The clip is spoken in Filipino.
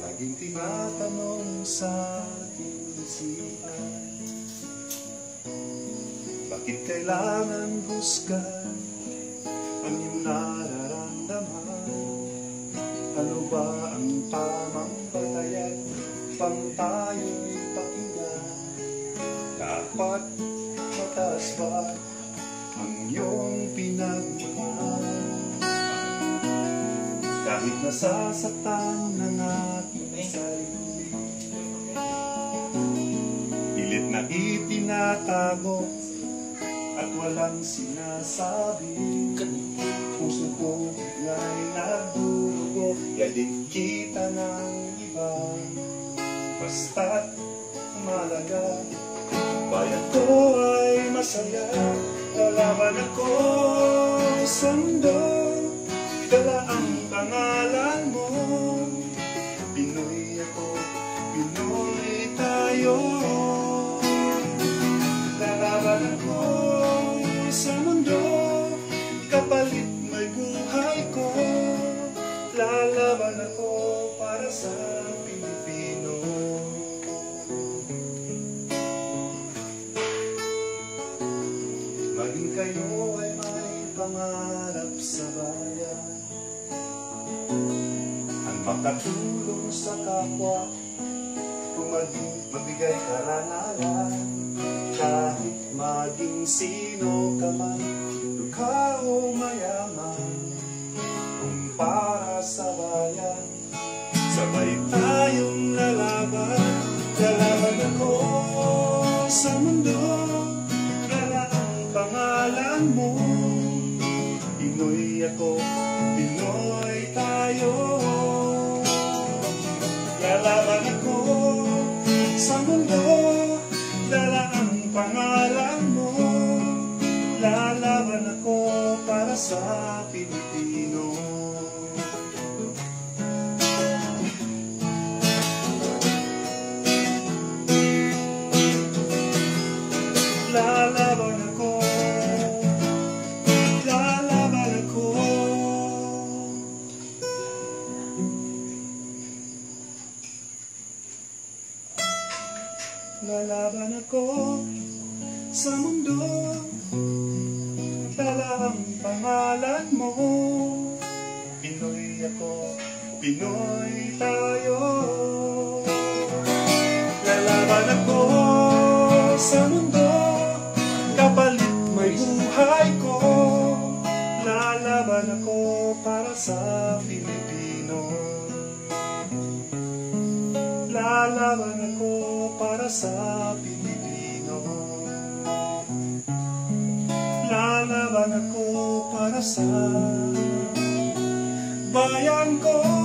Laging tinatanong sa aking isipan, bakit kailangan husgan ang iyong nararamdaman? Ano ba ang tamang batayan pang tayo'y pakinggan? Dapat mataas ba ang iyong pinagmamahal? Kahit nasasaktan ng ating sarili, pilit na itinatago at walang sinasabi. Puso ko nga'y nagdurugo, yalig kita ng iba. Basta't malaga, bayan ko ay masaya. Lalaban ako sa mundo, dala ang pangalan mo. Pinoy ako, Pinoy tayo. Lalaban ako sa mundo, kapalit may buhay ko. Lalaban ako para sa Pilipino. Maging kayo ay may pangarap sa bayan, ang makatulong sa kapwa, magbigay karangalan. Kahit maging sino ka man, dukha o mayaman, kung para sa bayan, sabay tayong lalaban. Lalaban ako sa mundo, dala ang pangalan mo. Pinoy ako, Pinoy tayo. Lalaban ako sa mundo, dala ang pangalan mo. Lalaban ako para sa Pilipino. Lalaban ako, lalaban ako. Lalaban ako sa mundo, dala ang pangalan mo. Pinoy ako, Pinoy tayo. Lalaban ako sa mundo, kapalit may buhay ko. Lalaban ako para sa Pilipino. Lalaban ako para sa Pilipino. Lalaban ako para sa bayan ko.